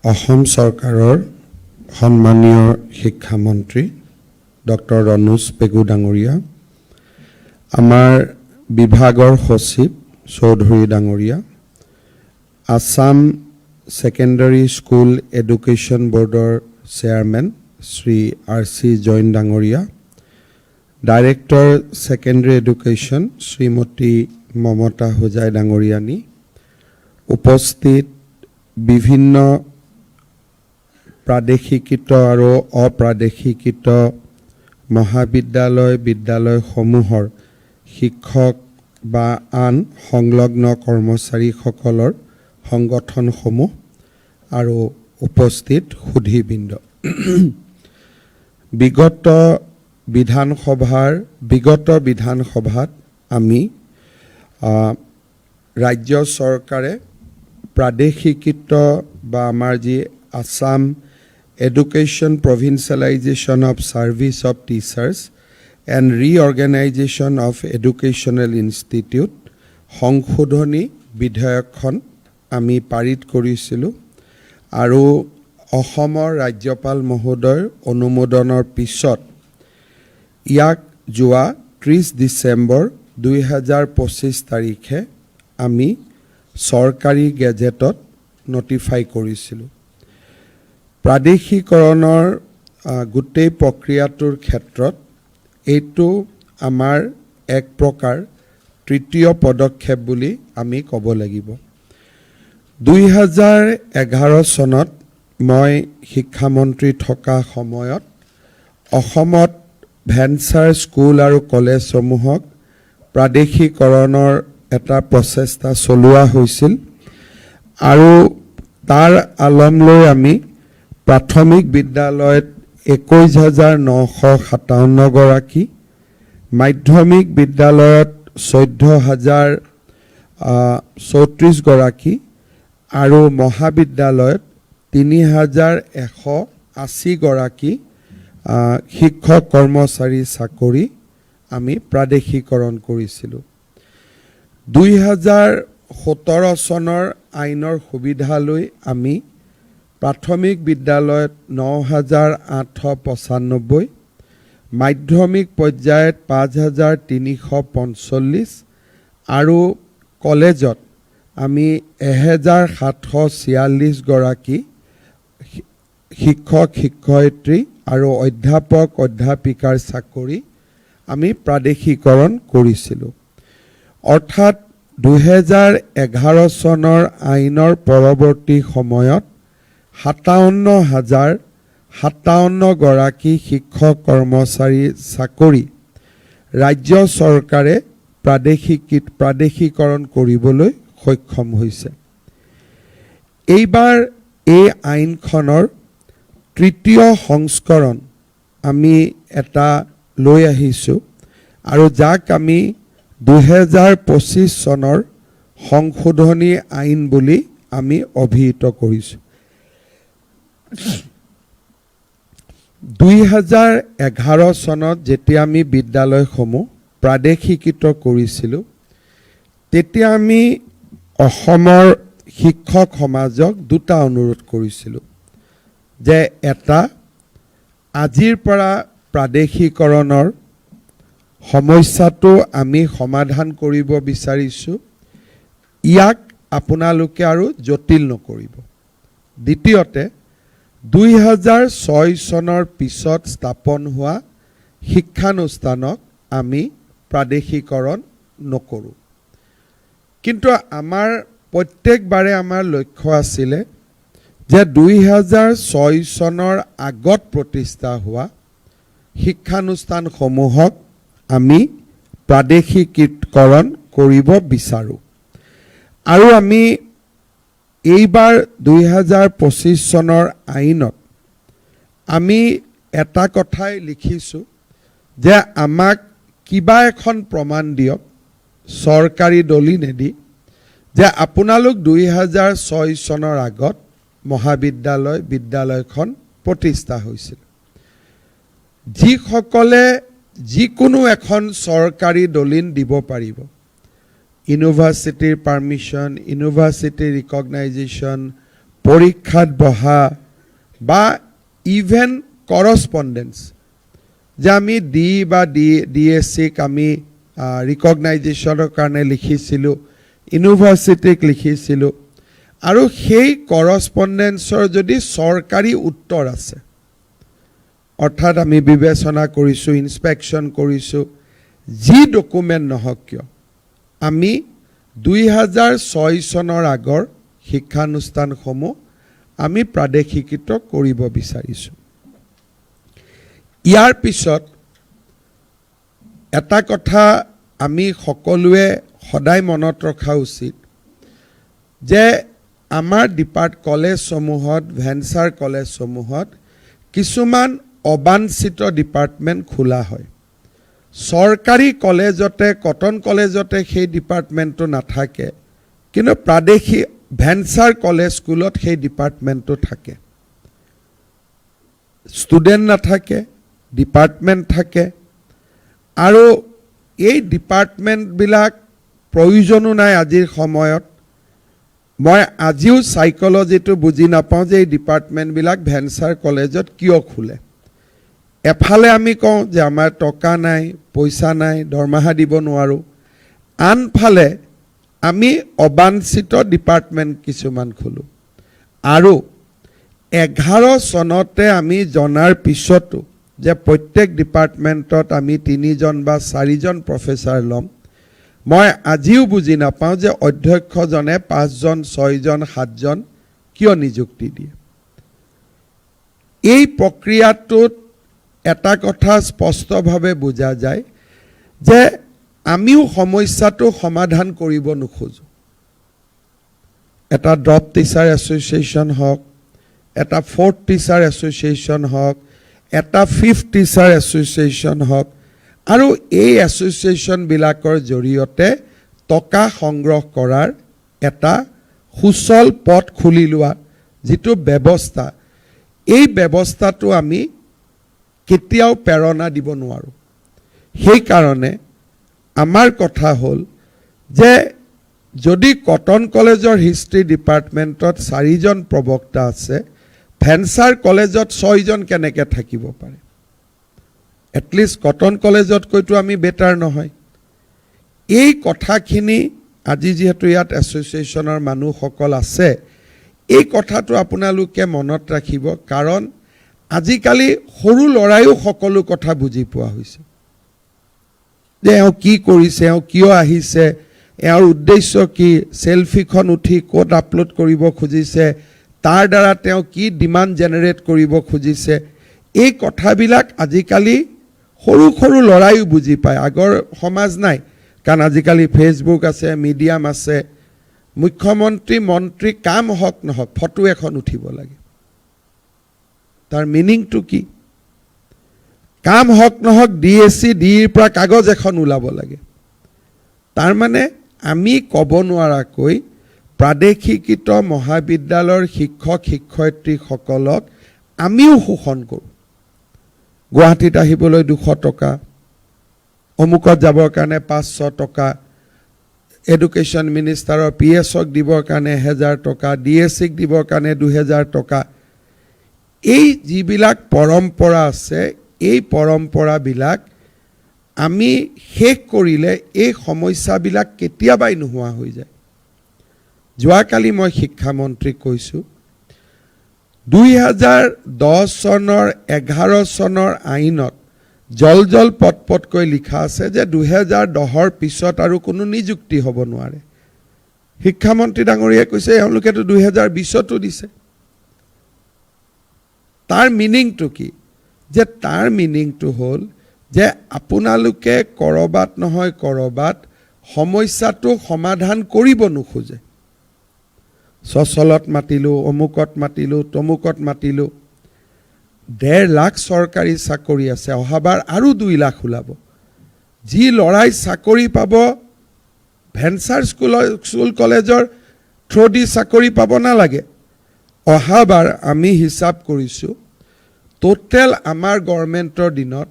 অসম চৰকাৰৰ সন্মানীয় শিক্ষামন্ত্ৰী ডক্টৰ ৰণোজ পেগু ডাঙৰীয়া, আমাৰ বিভাগৰ সচিব চৌধুৰী ডাঙৰীয়া, আসাম ছেকেণ্ডাৰী স্কুল এডুকেশ্যন বৰ্ডৰ চেয়াৰমেন শ্ৰী R.C. জৈন ডাঙৰীয়া, ডাইৰেক্টৰ ছেকেণ্ডাৰী এডুকেশ্যন শ্ৰীমতী মমতা হোজাই ডাঙৰীয়ানী, উপস্থিত বিভিন্ন প্ৰাদেশিকিত আৰু অপ্ৰাদেশিকিত মহাবিদ্যালয় বিদ্যালয়সমূহৰ শিক্ষক বা আন সংলগ্ন কৰ্মচাৰীসকলৰ সংগঠনসমূহ আৰু উপস্থিত সুধীবৃন্দ, বিগত বিধানসভাত আমি ৰাজ্য চৰকাৰে প্ৰাদেশিকিত বা আমাৰ যি Assam Education Provincialization of Service of Teachers and Reorganization of Educational Institute সংশোধনী বিধেয়কখন আমি পাৰিত কৰিছিলোঁ আৰু অসমৰ ৰাজ্যপাল মহোদয়ৰ অনুমোদনৰ পিছত ইয়াক যোৱা 30 ডিচেম্বৰ 2025 তাৰিখে আমি চৰকাৰী গেজেটত নটিফাই কৰিছিলোঁ। প্ৰাদেশিকৰণৰ গোটেই প্ৰক্ৰিয়াটোৰ ক্ষেত্ৰত এইটো আমাৰ এক প্ৰকাৰ তৃতীয় পদক্ষেপ বুলি আমি ক'ব লাগিব। 2011 চনত মই শিক্ষামন্ত্ৰী থকা সময়ত অসমত ভেঞ্চাৰ স্কুল আৰু কলেজসমূহক প্ৰাদেশিকৰণৰ এটা প্ৰচেষ্টা চলোৱা হৈছিল আৰু তাৰ আলম লৈ আমি প্ৰাথমিক বিদ্যালয়ত 21,957 গৰাকী, মাধ্যমিক বিদ্যালয়ত 14,034 গৰাকী আৰু মহাবিদ্যালয়ত 3,180 গৰাকী শিক্ষক কৰ্মচাৰী চাকৰি আমি প্ৰাদেশিকৰণ কৰিছিলোঁ। 2017 চনৰ আইনৰ সুবিধা লৈ আমি প্ৰাথমিক বিদ্যালয়ত 9,895, মাধ্যমিক পৰ্যায়ত 5,345 আৰু কলেজত আমি 1,746 গৰাকী শিক্ষক শিক্ষয়িত্ৰী আৰু অধ্যাপক অধ্যাপিকাৰ চাকৰি আমি প্ৰাদেশিকৰণ কৰিছিলোঁ। অৰ্থাৎ 2011 চনৰ আইনৰ পৰৱৰ্তী সময়ত 57,057 গৰাকী শিক্ষক কৰ্মচাৰী চাকৰি ৰাজ্য চৰকাৰে প্ৰাদেশিকৰণ কৰিবলৈ সক্ষম হৈছে। এইবাৰ এই আইনখনৰ তৃতীয় সংস্কৰণ আমি এটা লৈ আহিছোঁ আৰু যাক আমি 2025 চনৰ সংশোধনী আইন বুলি আমি অভিহিত কৰিছোঁ। 2011 চনত যেতিয়া আমি বিদ্যালয়সমূহ প্ৰাদেশিকিত কৰিছিলোঁ, তেতিয়া আমি অসমৰ শিক্ষক সমাজক দুটা অনুৰোধ কৰিছিলোঁ যে এটা, আজিৰ পৰা প্ৰাদেশিকৰণৰ সমস্যাটো আমি সমাধান কৰিব বিচাৰিছোঁ, ইয়াক আপোনালোকে আৰু জটিল নকৰিব। দ্বিতীয়তে, 2006 চনৰ পিছত স্থাপন হোৱা শিক্ষানুষ্ঠানক আমি প্ৰাদেশিকৰণ নকৰোঁ। কিন্তু আমাৰ প্ৰত্যেকবাৰে আমাৰ লক্ষ্য আছিলে যে 2006 চনৰ আগত প্ৰতিষ্ঠা হোৱা শিক্ষানুষ্ঠানসমূহক আমি প্ৰাদেশিকীকৰণ কৰিব বিচাৰোঁ আৰু আমি এইবাৰ 2025 চনৰ আইনত আমি এটা কথাই লিখিছোঁ যে আমাক কিবা এখন প্ৰমাণ দিয়ক চৰকাৰী দলিলেদি যে আপোনালোক 2006 চনৰ আগত বিদ্যালয়খন প্ৰতিষ্ঠা হৈছিল। যিসকলে যিকোনো এখন চৰকাৰী দলিল দিব পাৰিব, ইউনিভাৰ্চিটিৰ পাৰ্মিশ্যন, ইউনিভাৰ্চিটি ৰিকগনাইজেশ্যন, পৰীক্ষাত বহা বা ইভেন কৰসপন্ডেন্স যে আমি ডিএসসিক আমি ৰিকগনাইজেশ্যনৰ কাৰণে লিখিছিলোঁ, ইউনিভাৰ্চিটিক লিখিছিলোঁ, আৰু সেই কৰসপন্ডেন্সৰ যদি চৰকাৰী উত্তৰ আছে, অৰ্থাৎ আমি বিবেচনা কৰিছোঁ, ইনস্পেকশ্যন কৰিছোঁ, যি ডকুমেণ্ট নহওক কিয় আমি 2006 চনৰ আগৰ শিক্ষানুষ্ঠানসমূহ আমি প্ৰাদেশিকৃত কৰিব বিচাৰিছোঁ। ইয়াৰ পিছত এটা কথা আমি সকলোৱে সদায় মনত ৰখা উচিত যে আমাৰ কলেজসমূহত, ভেঞ্চাৰ কলেজসমূহত কিছুমান অবাঞ্ছিত ডিপাৰ্টমেণ্ট খোলা হয়। চৰকাৰী কলেজতে, কটন কলেজতে সেই ডিপাৰ্টমেণ্টটো নাথাকে, কিন্তু প্ৰাদেশিক ভেঞ্চাৰ কলেজ স্কুলত সেই ডিপাৰ্টমেণ্টটো থাকে। ষ্টুডেণ্ট নাথাকে, ডিপাৰ্টমেণ্ট থাকে, আৰু এই ডিপাৰ্টমেণ্টবিলাক প্ৰয়োজনো নাই আজিৰ সময়ত। মই আজিও সাইকোলজিটো বুজি নাপাওঁ যে এই ডিপাৰ্টমেণ্টবিলাক ভেঞ্চাৰ কলেজত কিয় খোলে। এফালে আমি কওঁ যে আমাৰ টকা নাই, পইচা নাই, দৰমহা দিব নোৱাৰোঁ, আনফালে আমি অবাঞ্ছিত ডিপাৰ্টমেণ্ট কিছুমান খোলোঁ। আৰু 11 চনতে আমি জনাৰ পিছতো যে প্ৰত্যেক ডিপাৰ্টমেণ্টত আমি 3জন বা 4জন প্ৰফেচাৰ ল'ম, মই আজিও বুজি নাপাওঁ যে অধ্যক্ষজনে 5জন, 6জন, 7জন কিয় নিযুক্তি দিয়ে। এই প্ৰক্ৰিয়াটোত এটা কথা স্পষ্টভাৱে বুজা যায় যে আমিও সমস্যাটো সমাধান কৰিব নোখোজোঁ। এটা ড্ৰপ টিচাৰ এছ'চিয়েশ্যন হওক, এটা ফ'ৰ্থ টিচাৰ এছ'চিয়েশ্যন হওক, এটা ফিফথ টিচাৰ এছ'চিয়েশ্যন হওক, আৰু এই এছ'চিয়েশ্যনবিলাকৰ জৰিয়তে টকা সংগ্ৰহ কৰাৰ এটা সুচল পথ খুলি লোৱা যিটো ব্যৱস্থা, এই ব্যৱস্থাটো আমি কেতিয়াও প্ৰেৰণা দিব নোৱাৰোঁ। সেইকাৰণে আমাৰ কথা হ'ল যে যদি কটন কলেজৰ হিষ্ট্ৰী ডিপাৰ্টমেণ্টত 4জন প্ৰবক্তা আছে, ভেঞ্চাৰ কলেজত 6জন কেনেকৈ থাকিব পাৰে? এটলিষ্ট কটন কলেজতকৈতো আমি বেটাৰ নহয়। এই কথাখিনি আজি যিহেতু ইয়াত এছ'চিয়েশ্যনৰ মানুহসকল আছে, এই কথাটো আপোনালোকে মনত ৰাখিব, কাৰণ আজিকালি সৰু ল'ৰাইও সকলো কথা বুজি পোৱা হৈছে যে এওঁ কি কৰিছে, এওঁ কিয় আহিছে, এওঁৰ উদ্দেশ্য কি, চেলফিখন উঠি ক'ত আপলোড কৰিব খুজিছে, তাৰ দ্বাৰা তেওঁ কি ডিমাণ্ড জেনেৰেট কৰিব খুজিছে, এই কথাবিলাক আজিকালি সৰু সৰু ল'ৰাইও বুজি পায়। আগৰ সমাজ নাই, কাৰণ আজিকালি ফেচবুক আছে, মিডিয়াম আছে। মুখ্যমন্ত্ৰী, মন্ত্ৰী কাম হওক নহওক ফটো এখন উঠিব লাগে, তাৰ মিনিংটো কি? কাম হওক নহওক ডিএসসি, ডিৰ পৰা কাগজ এখন ওলাব লাগে। তাৰমানে আমি ক'ব নোৱাৰাকৈ প্ৰাদেশিকৃত মহাবিদ্যালয়ৰ শিক্ষক শিক্ষয়িত্ৰীসকলক আমিও শোষণ কৰোঁ। গুৱাহাটীত আহিবলৈ 200 টকা, অমুকত যাবৰ কাৰণে 500 টকা, এডুকেশ্যন মিনিষ্টাৰৰ PS-ক দিবৰ কাৰণে 1000 টকা, ডিএসসিক দিবৰ কাৰণে 2000 টকা। এই যিবিলাক পৰম্পৰা আছে, এই পৰম্পৰাবিলাক আমি শেষ কৰিলে এই সমস্যাবিলাক কেতিয়াবাই নোহোৱা হৈ যায়। যোৱাকালি মই শিক্ষামন্ত্ৰীক কৈছোঁ, 2010 চনৰ 11 চনৰ আইনত জল পটকৈ লিখা আছে যে 2010ৰ পিছত আৰু কোনো নিযুক্তি হ'ব নোৱাৰে। শিক্ষামন্ত্ৰী ডাঙৰীয়াই কৈছে এওঁলোকেতো 2020তো দিছে। তাৰ মিনিংটো কি? যে তাৰ মিনিংটো হ'ল যে আপোনালোকে কৰবাত নহয় কৰবাত সমস্যাটো সমাধান কৰিব নোখোজে। সচলত মাতিলোঁ, অমুকত মাতিলোঁ, তমুকত মাতিলোঁ। 1.5 লাখ চৰকাৰী চাকৰি আছে, অহাবাৰ আৰু 2 লাখ ওলাব। যি ল'ৰাই চাকৰি পাব ভেঞ্চাৰ স্কুল কলেজৰ থ্ৰুদি চাকৰি পাব নালাগে। অহাবাৰ আমি হিচাপ কৰিছোঁ, টোটেল আমাৰ গভৰ্ণমেণ্টৰ দিনত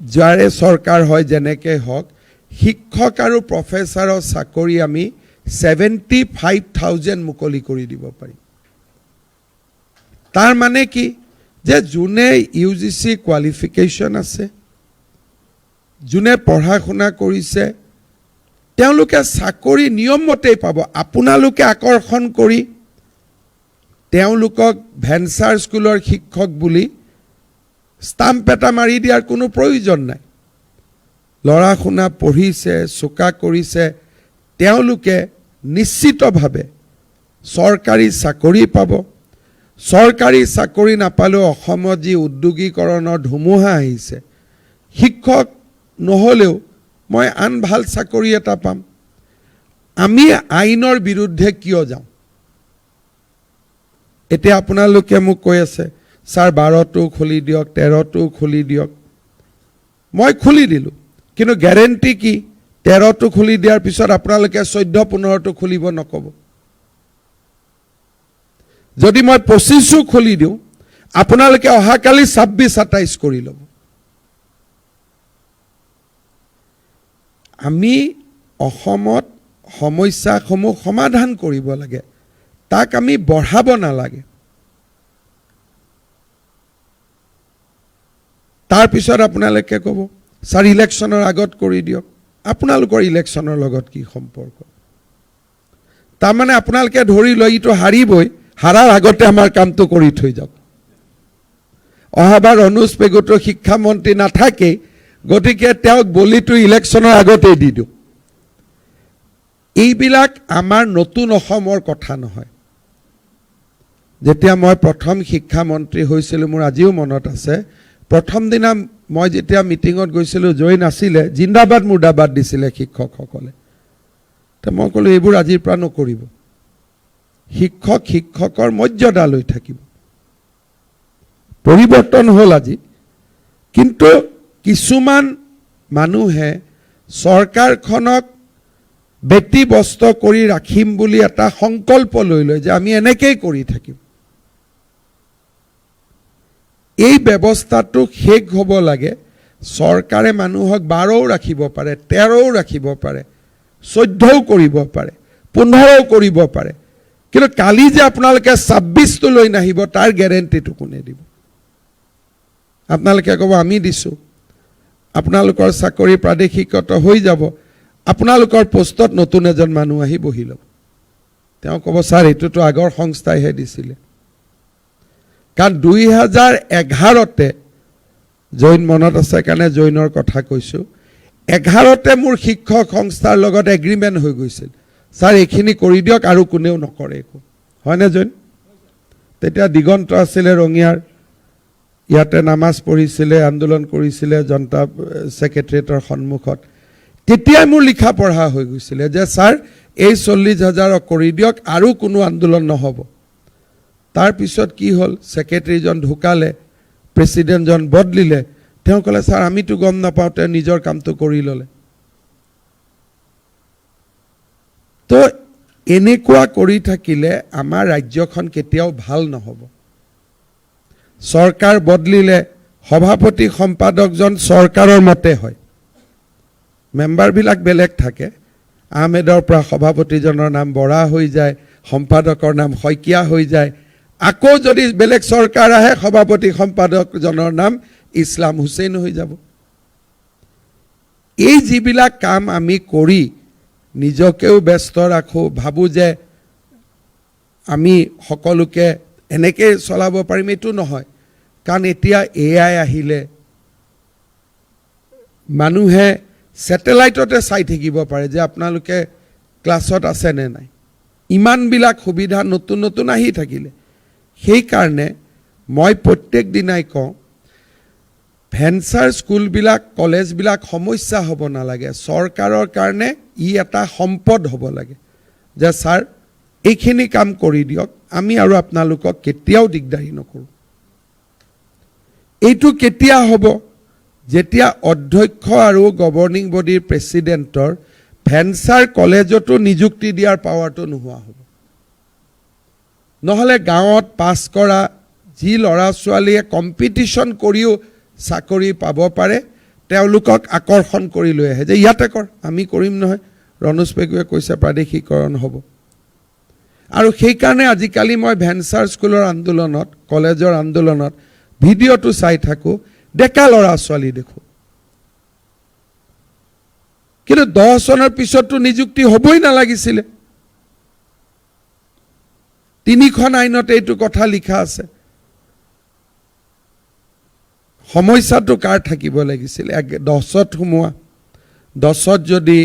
যাৰে চৰকাৰ হয় যেনেকৈ হওক, শিক্ষক আৰু প্ৰফেচাৰৰ চাকৰি আমি 75,000 মুকলি কৰি দিব পাৰিম। তাৰ মানে কি যে যোনে UGC কোৱালিফিকেশ্যন আছে, যোনে পঢ়া শুনা কৰিছে, তেওঁলোকে চাকৰি নিয়মমতেই পাব। আপোনালোকে আকৰ্ষণ কৰি তেওঁলোকক ভেঞ্চাৰ স্কুলৰ শিক্ষক বুলি ষ্টাম্প এটা মাৰি দিয়াৰ কোনো প্ৰয়োজন নাই। ল'ৰা শুনা পঢ়িছে, চোকা কৰিছে, তেওঁলোকে নিশ্চিতভাৱে চৰকাৰী চাকৰি পাব। চৰকাৰী চাকৰি নাপালেও অসমত যি উদ্যোগীকৰণৰ ধুমুহা আহিছে, শিক্ষক নহ'লেও মই আন ভাল চাকৰি এটা পাম। আমি আইনৰ বিৰুদ্ধে কিয় যাওঁ? এতিয়া আপোনালোকে মোক কৈ আছে, ছাৰ 12টো খুলি দিয়ক, 13টো খুলি দিয়ক। মই খুলি দিলোঁ, কিন্তু গেৰেণ্টি কি 13টো খুলি দিয়াৰ পিছত আপোনালোকে 14-15টো খুলিব নক'ব? যদি মই 25ও খুলি দিওঁ, আপোনালোকে অহাকালি 26-27 কৰি ল'ব। আমি অসমত সমস্যাসমূহ সমাধান কৰিব লাগে, তাক আমি বঢ়াব নালাগে। তাৰপিছত আপোনালোকে ক'ব, ছাৰ ইলেকশ্যনৰ আগত কৰি দিয়ক। আপোনালোকৰ ইলেকশ্যনৰ লগত কি সম্পৰ্ক? তাৰমানে আপোনালোকে ধৰি লয় ইটো হাৰিবই, হাৰাৰ আগতে আমাৰ কামটো কৰি থৈ যাওক। অহাবাৰ অনুজ পেগুটো শিক্ষামন্ত্ৰী নাথাকেই, গতিকে তেওঁক বলিটো ইলেকশ্যনৰ আগতেই দি দিওঁ। এইবিলাক আমাৰ নতুন অসমৰ কথা নহয়। যেতিয়া মই প্ৰথম শিক্ষামন্ত্ৰী হৈছিলোঁ, মোৰ আজিও মনত আছে, প্ৰথম দিনা মই যেতিয়া মিটিঙত গৈছিলোঁ, জয় নাছিলে, জিন্দাবাদ মুৰ্দাবাদ দিছিলে শিক্ষকসকলে। তো মই ক'লোঁ এইবোৰ আজিৰ পৰা নকৰিব। শিক্ষক শিক্ষকৰ মৰ্যাদা লৈ থাকিব। পৰিৱৰ্তন হ'ল আজি, কিন্তু কিছুমান মানুহে চৰকাৰখনক ব্যতিব্যস্ত কৰি ৰাখিম বুলি এটা সংকল্প লৈ লয় যে আমি এনেকেই কৰি থাকিম। এই ব্যৱস্থাটো শেষ হ'ব লাগে। চৰকাৰে মানুহক 12ও ৰাখিব পাৰে, 13ও ৰাখিব পাৰে, 14ও কৰিব পাৰে, 15ও কৰিব পাৰে, কিন্তু কালি যে আপোনালোকে 26টো লৈ নাহিব তাৰ গেৰেণ্টিটো কোনে দিব? আপোনালোকে ক'ব আমি দিছোঁ, আপোনালোকৰ চাকৰি প্ৰাদেশিকত হৈ যাব, আপোনালোকৰ পোষ্টত নতুন এজন মানুহ আহি বহি ল'ব। তেওঁ ক'ব ছাৰ এইটোতো আগৰ সংস্থাইহে দিছিলে। কাৰণ 2011তে, জৈন মনত আছে কাৰণে জৈনৰ কথা কৈছোঁ, 11তে মোৰ শিক্ষক সংস্থাৰ লগত এগ্ৰিমেণ্ট হৈ গৈছিল, ছাৰ এইখিনি কৰি দিয়ক আৰু কোনেও নকৰে একো। হয়নে জৈন? তেতিয়া দিগন্ত আছিলে ৰঙিয়াৰ, ইয়াতে নামাজ পঢ়িছিলে, আন্দোলন কৰিছিলে জনতা ছেক্ৰেটেৰিয়েটৰ সন্মুখত। তেতিয়াই মোৰ লিখা পঢ়া হৈ গৈছিলে যে ছাৰ এই 40,000 কৰি দিয়ক আৰু কোনো আন্দোলন নহ'ব। তাৰপিছত কি হ'ল, ছেক্ৰেটেৰীজন ঢুকালে, প্ৰেছিডেণ্টজন বদলিলে, তেওঁ ক'লে ছাৰ আমিতো গম নাপাওঁ, তেওঁ নিজৰ কামটো কৰি ল'লে। তো এনেকুৱা কৰি থাকিলে আমাৰ ৰাজ্যখন কেতিয়াও ভাল নহ'ব। চৰকাৰ বদলিলে সভাপতি সম্পাদকজন চৰকাৰৰ মতে হয়, মেম্বাৰবিলাক বেলেগ থাকে। আহমেদৰ পৰা সভাপতিজনৰ নাম বৰা হৈ যায়, সম্পাদকৰ নাম শইকীয়া হৈ যায়। আকৌ যদি বেলেগ চৰকাৰ আহে, সভাপতি সম্পাদকজনৰ নাম ইছলাম হুছেইন হৈ যাব। এই যিবিলাক কাম আমি কৰি নিজকেও ব্যস্ত ৰাখোঁ, ভাবোঁ যে আমি সকলোকে এনেকৈ চলাব পাৰিম, এইটো নহয়। কাৰণ এতিয়া AI আহিলে, মানুহে ছেটেলাইটতে চাই থাকিব পাৰে যে আপোনালোকে ক্লাছত আছে নে নাই। ইমানবিলাক সুবিধা নতুন নতুন আহি থাকিলে, সেইকাৰণে মই প্ৰত্যেক দিনাই কওঁ ভেঞ্চাৰ স্কুলবিলাক, কলেজবিলাক সমস্যা হ'ব নালাগে। চৰকাৰৰ কাৰণে ই এটা সম্পদ হ'ব লাগে যে ছাৰ এইখিনি কাম কৰি দিয়ক, আমি আৰু আপোনালোকক কেতিয়াও দিগদাৰী নকৰোঁ। এইটো কেতিয়া হ'ব? যেতিয়া অধ্যক্ষ আৰু গভৰ্ণিং বডিৰ প্ৰেছিডেণ্টৰ ভেঞ্চাৰ কলেজতো নিযুক্তি দিয়াৰ পাৱাৰটো নোহোৱা হ'ব। নহ'লে গাঁৱত পাছ কৰা যি ল'ৰা ছোৱালীয়ে কম্পিটিশ্যন কৰিও চাকৰি পাব পাৰে, তেওঁলোকক আকৰ্ষণ কৰি লৈ আহে যে ইয়াতে কৰ, আমি কৰিম নহয়। ৰণোজ পেগুৱে কৈছে প্ৰাদেশিকৰণ হ'ব। আৰু সেইকাৰণে আজিকালি মই ভেঞ্চাৰ স্কুলৰ আন্দোলনত কলেজৰ আন্দোলনত ভিডিঅ'টো চাই থাকোঁ ডেকা ল'ৰা ছোৱালী দেখোঁ কিন্তু 10 চনৰ পিছততো নিযুক্তি হ'বই নালাগিছিলে 3খন আইনত এইটো কথা লিখা আছে সমস্যাটো কাৰ থাকিব লাগিছিল 10ত সোমোৱা 10ত যদি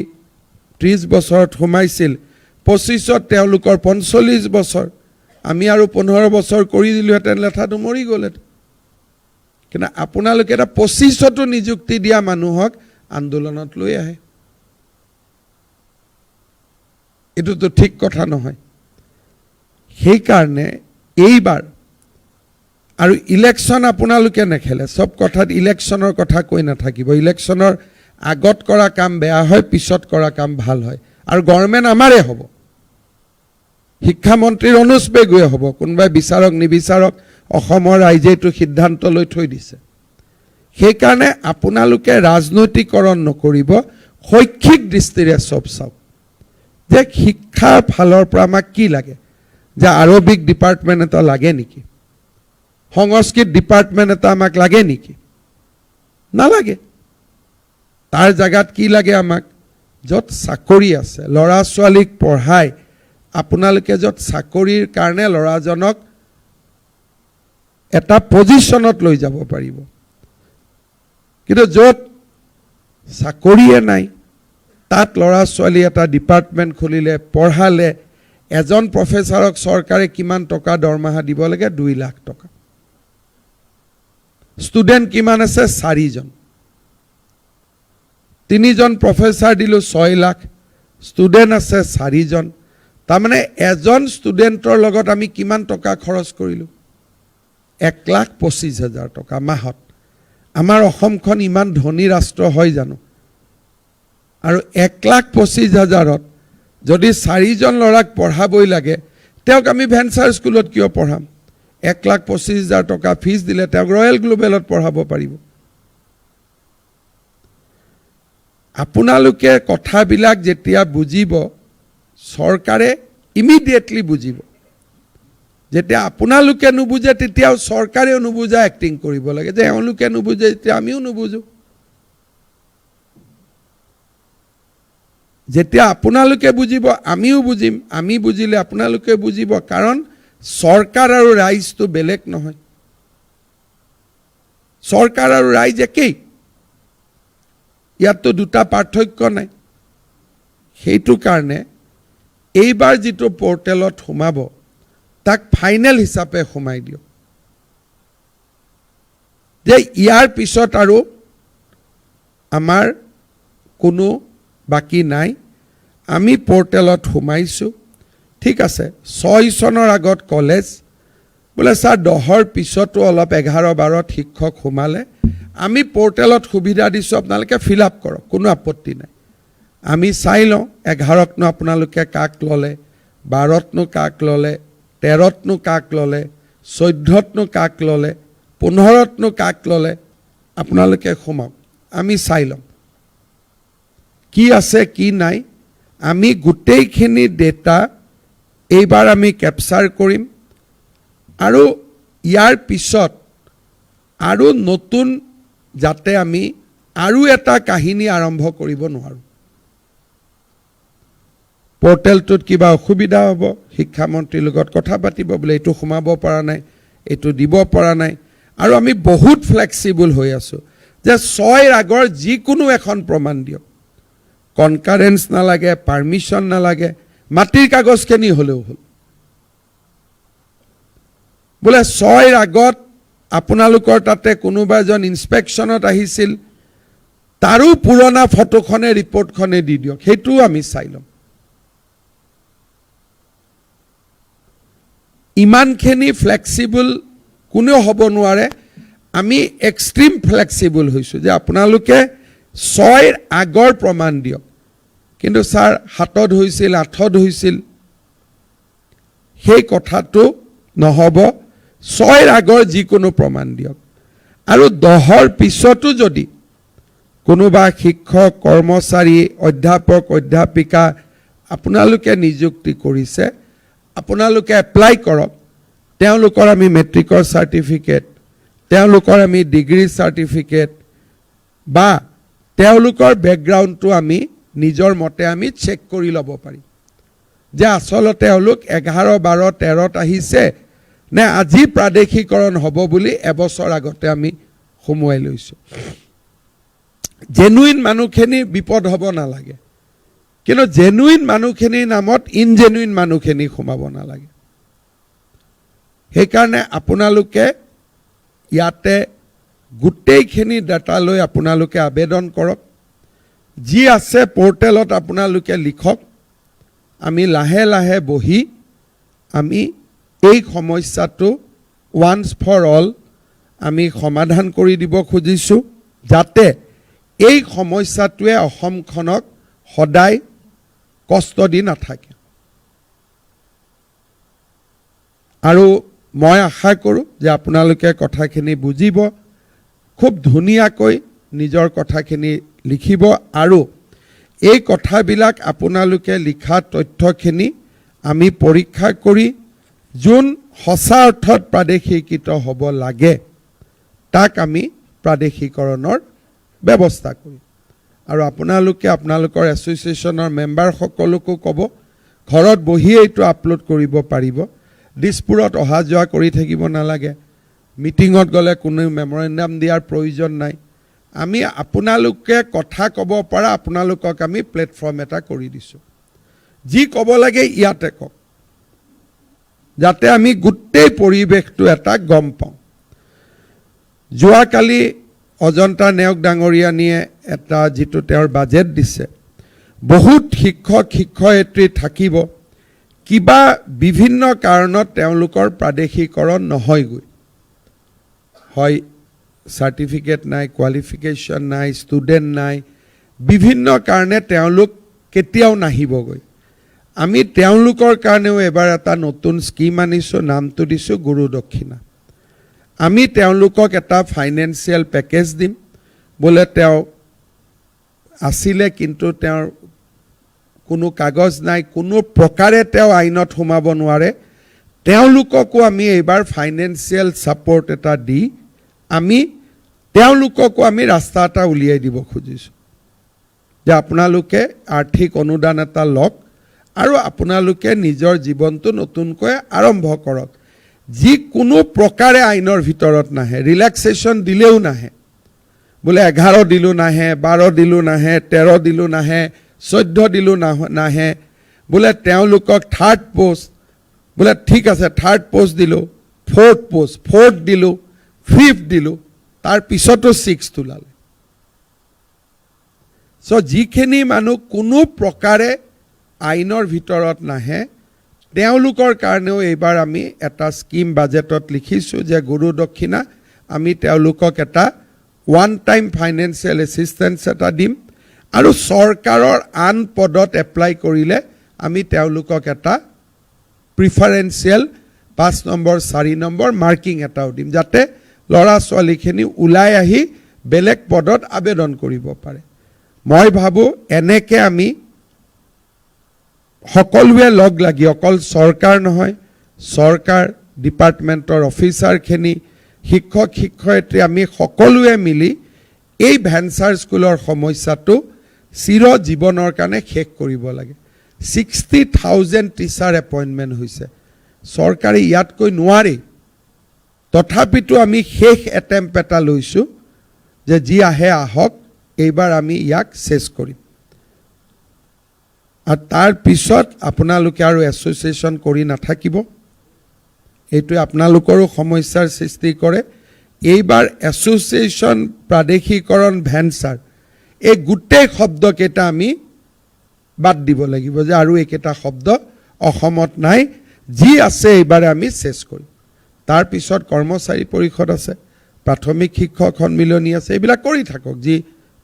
30 বছৰত সোমাইছিল 25ত তেওঁলোকৰ 45 বছৰ আমি আৰু 15 বছৰ কৰি দিলোহেঁতেন লেঠাটো মৰি গ'লেহেঁতেন কিন্তু আপোনালোকে এটা 25তো নিযুক্তি দিয়া মানুহক আন্দোলনত লৈ আহে এটোতো ঠিক কথা নহয় সেইকাৰণে এইবাৰ আৰু ইলেকশ্যন আপোনালোকে নেখেলে সব কথাত ইলেকশ্যনৰ কথা কৈ নাথাকিব ইলেকশ্যনৰ আগত কৰা কাম বেয়া হয় পিছত কৰা কাম ভাল হয় আৰু গভৰ্ণমেণ্ট আমাৰে হ'ব শিক্ষামন্ত্ৰীৰ অনুজ পেগুৱে হ'ব কোনোবাই বিচাৰক নিবিচাৰক অসমৰ ৰাইজে এইটো সিদ্ধান্ত লৈ থৈ দিছে সেইকাৰণে আপোনালোকে ৰাজনৈতিকৰণ নকৰিব শৈক্ষিক দৃষ্টিৰে সব চাওক যে শিক্ষাৰ ফালৰ পৰা আমাক কি লাগে যে আৰবিক ডিপাৰ্টমেণ্ট এটা লাগে নেকি সংস্কৃত ডিপাৰ্টমেণ্ট এটা আমাক লাগে নেকি নালাগে তাৰ জায়গাত কি লাগে আমাক য'ত চাকৰি আছে ল'ৰা ছোৱালীক পঢ়াই আপোনালোকে য'ত চাকৰিৰ কাৰণে ল'ৰাজনক এটা পজিশ্যনত লৈ যাব পাৰিব কিন্তু য'ত চাকৰিয়ে নাই তাত ল'ৰা ছোৱালী এটা ডিপাৰ্টমেণ্ট খুলিলে পঢ়ালে এজন প্ৰফেচাৰক চৰকাৰে কিমান টকা দৰমহা দিব লাগে 2 লাখ টকা ষ্টুডেণ্ট কিমান আছে 4 জন 3 জন প্ৰফেচাৰ দিলো 6 লাখ ষ্টুডেণ্ট আছে 4 জন তাৰমানে এজন ষ্টুডেণ্টৰ লগত আমি কিমান টকা খৰচ কৰিলো 1,25,000 টকা মাহত আমাৰ অসমখন ইমান ধনী ৰাষ্ট্ৰ হয় জানো আৰু 1,25,000ত যদি 4 জন ল'ৰাক পঢ়াবই লাগে তেওঁক আমি ভেঞ্চাৰ স্কুলত কিয় পঢ়াম 1,25,000 টকা ফিজ দিলে তেওঁক ৰয়েল গ্লোবেলত পঢ়াব পাৰিব আপোনালোকে কথাবিলাক যেতিয়া বুজিব চৰকাৰে ইমিডিয়েটলি বুজিব যেতিয়া আপোনালোকে নুবুজে তেতিয়াও চৰকাৰেও নুবুজা এক্টিং কৰিব লাগে যে এওঁলোকে নুবুজে তেতিয়া আমিও নুবুজো যেতিয়া আপোনালোকে বুজিব আমিও বুজিম আমি বুজিলে আপোনালোকে বুজিব কাৰণ চৰকাৰ আৰু ৰাইজটো বেলেগ নহয় চৰকাৰ আৰু ৰাইজ একেই ইয়াততো দুটা পাৰ্থক্য নাই সেইটো কাৰণে এইবাৰ যিটো পৰ্টেলত সোমাব তাক ফাইনেল হিচাপে সোমাই দিও যে ইয়াৰ পিছত আৰু আমাৰ কোনো বাকি নাই আমি পৰ্টেলত সোমাইছো ঠিক আছে 6 চনৰ আগত কলেজ বলে স্যাৰ 10ৰ পিছতো অলপ 11-12ত শিক্ষক সোমালে আমি পৰ্টেলত সুবিধা দিছো আপোনালোকে ফিল আপ কৰক কোনো আপত্তি নাই আমি চাই লওঁ 11ত নো আপোনালোকে কাক ললে 12ত নো কাক ললে 13ত নো কাক ললে 14ত নো কাক ললে 15ত নো কাক ললে আপোনালোকে সোমাওক আমি চাই লওঁ কি আছে কি নাই আমি গোটেইখিনি ডেটা এইবাৰ আমি ক্যাপচাৰ কৰিম আৰু ইয়াৰ পিছত আৰু নতুন যাতে আমি আৰু এটা কাহিনী আৰম্ভ কৰিব নোৱাৰো পৰ্টেলটোত কিবা অসুবিধা হ'ব শিক্ষামন্ত্ৰীৰ লগত কথা পাতিব বলে এটো সোমাব পৰা নাই এটো দিব পৰা নাই আৰু আমি বহুত ফ্লেক্সিবল হৈ আছো যে 6ৰ আগৰ যিকোনো এখন প্ৰমাণ দিয়ক কনকাৰেন্স নালাগে পাৰমিশন নালাগে মাটিৰ কাগজ কেনি হলেও হল বলে 6ৰ আগত আপোনালোকৰ তাতে কোনোবা এজন ইনস্পেকশনত আহিছিল তাৰো পুৰণা ফটোখনে ৰিপৰ্টখনে দি দিয়ক হেতু আমি চাই লম ইমানখিনি ফ্লেক্সিবল কোনেও হ'ব নোৱাৰে আমি এক্সট্ৰিম ফ্লেক্সিবল হৈছো যে আপোনালোকে 6ৰ আগৰ প্ৰমাণ দিয়ক কিন্তু স্যাৰ 7ত হৈছিল 8ত হৈছিল সেই কথাটো নহব 6ৰ আগৰ যিকোনো প্ৰমাণ দিয়ক আৰু 10ৰ পিছতো যদি কোনোবা শিক্ষক কৰ্মচাৰী অধ্যাপক অধ্যাপিকা আপোনালোকে নিযুক্তি কৰিছে আপোনালোকে এপ্লাই কৰক তেওঁলোকৰ আমি মেট্ৰিকৰ চাৰ্টিফিকেট তেওঁলোকৰ আমি ডিগ্ৰী চাৰ্টিফিকেট বা তেওঁলোকৰ বেকগ্ৰাউণ্ডটো আমি নিজৰ মতে আমি চেক কৰি ল'ব পাৰিম যে আচলতে তেওঁলোক 11 12 13ত আহিছে নে আজি প্ৰাদেশিকৰণ হ'ব বুলি এবছৰ আগতে আমি সোমোৱাই লৈছোঁ জেনুইন মানুহখিনি বিপদ হ'ব নালাগে কিন্তু জেনুইন মানুহখিনিৰ নামত ইনজেনুইন মানুহখিনি সোমাব নালাগে সেইকাৰণে আপোনালোকে ইয়াতে গোটেইখিনি ডাটা লৈ আপোনালোকে আবেদন কৰক যি আছে পৰ্টেলত আপোনালোকে লিখক আমি লাহে লাহে বহি আমি এই সমস্যাটো ওয়ান্স ফৰ অল আমি সমাধান কৰি দিব খুজিছোঁ যাতে এই সমস্যাটোৱে অসমখনক সদায় কষ্ট দি নাথাকে আৰু মই আশা কৰোঁ যে আপোনালোকে কথাখিনি বুজিব খুব ধুনীয়াকৈ নিজৰ কথাখিনি লিখিব আৰু এই কথাবিলাক আপোনালোকে লিখা তথ্যখিনি আমি পৰীক্ষা কৰি যোন সঁচা অৰ্থত প্ৰাদেশিকৃত হ'ব লাগে তাক আমি প্ৰাদেশিকৰণৰ ব্যৱস্থা কৰিম আৰু আপোনালোকে আপোনালোকৰ এছ'চিয়েশ্যনৰ মেম্বাৰ সকলোকো ক'ব ঘৰত বহি এইটো আপলোড কৰিব পাৰিব দিছপুৰত অহা যোৱা কৰি থাকিব নালাগে মিটিঙত গ'লে কোনো মেমৰেণ্ডাম দিয়াৰ প্ৰয়োজন নাই আমি আপোনালোকে কথা ক'ব পৰা আপোনালোকক আমি প্লেটফৰ্ম এটা কৰি দিছোঁ যি ক'ব লাগে ইয়াতে কওক যাতে আমি গোটেই পৰিৱেশটো এটা গম পাওঁ যোৱাকালি অজন্তা নেওগ ডাঙৰীয়ানীয়ে এটা যিটো তেওঁৰ বাজেট দিছে বহুত শিক্ষক শিক্ষয়িত্ৰী থাকিব কিবা বিভিন্ন কাৰণত তেওঁলোকৰ প্ৰাদেশিকৰণ নহয়গৈ হয় চাৰ্টিফিকেট নাই কোৱালিফিকেশ্যন নাই ষ্টুডেণ্ট নাই বিভিন্ন কাৰণে তেওঁলোক কেতিয়াও নাহিবগৈ আমি তেওঁলোকৰ কাৰণেও এবাৰ এটা নতুন স্কিম আনিছোঁ নামটো দিছোঁ গুৰু দক্ষিণা আমি তেওঁলোকক এটা ফাইনেন্সিয়েল পেকেজ দিম বোলে তেওঁ আছিলে কিন্তু তেওঁৰ কোনো কাগজ নাই কোনো প্ৰকাৰে তেওঁ আইনত সোমাব নোৱাৰে তেওঁলোককো আমি এইবাৰ ফাইনেন্সিয়েল ছাপৰ্ট এটা দি আমি তেওঁলোককো আমি ৰাস্তা এটা উলিয়াই দিব খুজিছোঁ যে আপোনালোকে আৰ্থিক অনুদান এটা লওক আৰু আপোনালোকে নিজৰ জীৱনটো নতুনকৈ আৰম্ভ কৰক যিকোনো প্ৰকাৰে আইনৰ ভিতৰত নাহে ৰিলেক্সেশ্যন দিলেও নাহে বোলে 11 দিলোঁ নাহে 12 দিলোঁ নাহে 13 দিলোঁ নাহে 14 দিলোঁ নাহে বোলে তেওঁলোকক থাৰ্ড পোষ্ট বোলে ঠিক আছে থাৰ্ড পোষ্ট দিলোঁ ফ'ৰ্থ দিলোঁ ফিফ্থ দিলোঁ তাৰ পিছতো 6 ওলালে চ' যিখিনি মানুহ কোনো প্ৰকাৰে আইনৰ ভিতৰত নাহে তেওঁলোকৰ কাৰণেও এইবাৰ আমি এটা স্কিম বাজেটত লিখিছোঁ যে গুৰু দক্ষিণা আমি তেওঁলোকক এটা ওৱান টাইম ফাইনেন্সিয়েল এছিষ্টেঞ্চ এটা দিম আৰু চৰকাৰৰ আন পদত এপ্লাই কৰিলে আমি তেওঁলোকক এটা প্ৰিফাৰেঞ্চিয়েল 5 নম্বৰ 4 নম্বৰ মাৰ্কিং এটাও দিম যাতে ল'ৰা ছোৱালীখিনি ওলাই আহি বেলেগ পদত আবেদন কৰিব পাৰে মই ভাবোঁ এনেকৈ আমি সকলোৱে লগ লাগি অকল চৰকাৰ নহয় চৰকাৰ ডিপাৰ্টমেণ্টৰ অফিচাৰখিনি শিক্ষক শিক্ষয়িত্ৰী আমি সকলোৱে মিলি এই ভেঞ্চাৰ স্কুলৰ সমস্যাটো চিৰ জীৱনৰ কাৰণে শেষ কৰিব লাগে 60,000 টিচাৰ এপইণ্টমেণ্ট হৈছে চৰকাৰে ইয়াতকৈ নোৱাৰে তথাপিতো আমি শেষ এটেম্প এটা লৈছোঁ যে যি আহে আহক এইবাৰ আমি ইয়াক চেছ কৰিম আৰু তাৰ পিছত আপোনালোকে আৰু এছ'চিয়েশ্যন কৰি নাথাকিব এইটোৱে আপোনালোকৰো সমস্যাৰ সৃষ্টি কৰে এইবাৰ এছ'চিয়েশ্যন প্ৰাদেশিকৰণ ভেঞ্চাৰ এই গোটেই শব্দকেইটা আমি বাদ দিব লাগিব যে আৰু এইকেইটা শব্দ অসমত নাই যি আছে এইবাৰে আমি চেছ কৰিম তাৰ পিছত কৰ্মচাৰী পৰিষদ আছে প্ৰাথমিক শিক্ষক সন্মিলনী আছে এইবিলাক কৰি থাকক যি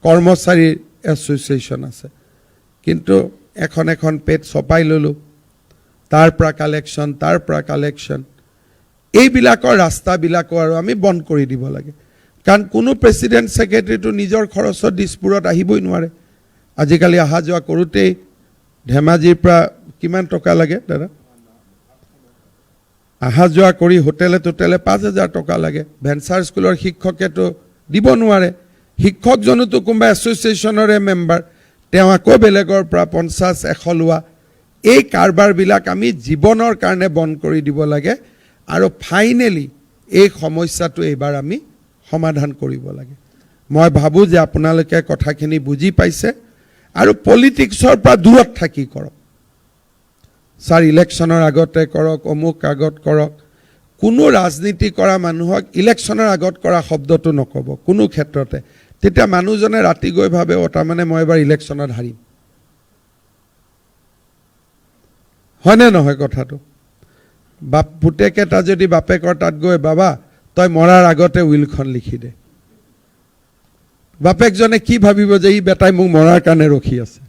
কৰ্মচাৰীৰ এছ'চিয়েশ্যন আছে কিন্তু এখন পেজ ছপাই ল'লোঁ তাৰ পৰা কালেকশ্যন এইবিলাকৰ ৰাস্তাবিলাকো আৰু আমি বন্ধ কৰি দিব লাগে কাৰণ কোনো প্ৰেচিডেণ্ট ছেক্ৰেটাৰীটো নিজৰ খৰচত দিছপুৰত আহিবই নোৱাৰে আজিকালি অহা যোৱা কৰোঁতেই ধেমাজিৰ পৰা কিমান টকা লাগে দাদা অহা যোৱা কৰি হোটেলে 5,000 টকা লাগে ভেঞ্চাৰ স্কুলৰ শিক্ষকেতো দিব নোৱাৰে শিক্ষকজনতো কোনোবা এছ'চিয়েশ্যনৰে মেম্বাৰ তেওঁ আকৌ বেলেগৰ পৰা 50-100 লোৱা এই কাৰবাৰবিলাক আমি জীৱনৰ কাৰণে বন্ধ কৰি দিব লাগে আৰু ফাইনেলি এই সমস্যাটো এইবাৰ আমি সমাধান কৰিব লাগে মই ভাবোঁ যে আপোনালোকে কথাখিনি বুজি পাইছে আৰু পলিটিক্সৰ পৰা দূৰত থাকি কৰক ছাৰ ইলেকশ্যনৰ আগতে কৰক অমুক আগত কৰক কোনো ৰাজনীতি কৰা মানুহক ইলেকশ্যনৰ আগত কৰা শব্দটো নক'ব কোনো ক্ষেত্ৰতে তেতিয়া মানুহজনে ৰাতি গৈ ভাবে তাৰমানে মই এবাৰ ইলেকশ্যনত হাৰিম হয়নে নহয় কথাটো বাপ পুতেক এটা যদি বাপেকৰ তাত গৈ বাবা তই মৰাৰ আগতে উইলখন লিখি দে বাপেকজনে কি ভাবিব যে ই বেটাই মোক মৰাৰ কাৰণে ৰখি আছে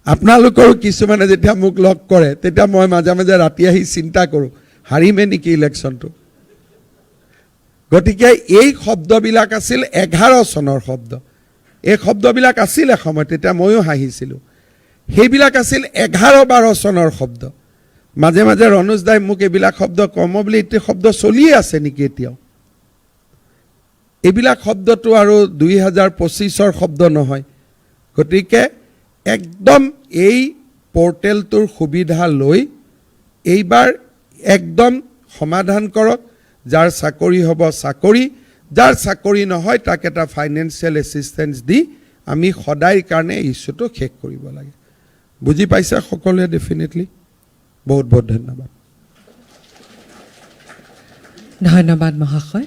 আপোনালোকৰো কিছুমানে যেতিয়া মোক লগ কৰে তেতিয়া মই মাজে মাজে ৰাতি আহি চিন্তা কৰোঁ হাৰিমে নেকি ইলেকশ্যনটো গতিকে এই শব্দবিলাক আছিল 11 চনৰ শব্দ এই শব্দবিলাক আছিল এসময় তেতিয়া ময়ো হাঁহিছিলোঁ সেইবিলাক আছিল 11-12 চনৰ শব্দ মাজে মাজে ৰনোজ দাই মোক এইবিলাক শব্দ কম বুলি এতিয়া শব্দ চলিয়ে আছে নেকি এতিয়াও এইবিলাক শব্দটো আৰু 2025ৰ শব্দ নহয় গতিকে একদম এই পোৰ্টেলটোৰ সুবিধা লৈ এইবাৰ একদম সমাধান কৰক যাৰ চাকৰি হ'ব চাকৰি যাৰ চাকৰি নহয় তাক এটা ফাইনেন্সিয়েল এছিষ্টেন্স দি আমি সদায়ৰ কাৰণে ইছ্যুটো শেষ কৰিব লাগে বুজি পাইছে সকলোৱে ডেফিনেটলি বহুত বহুত ধন্যবাদ ধন্যবাদ মহাশয়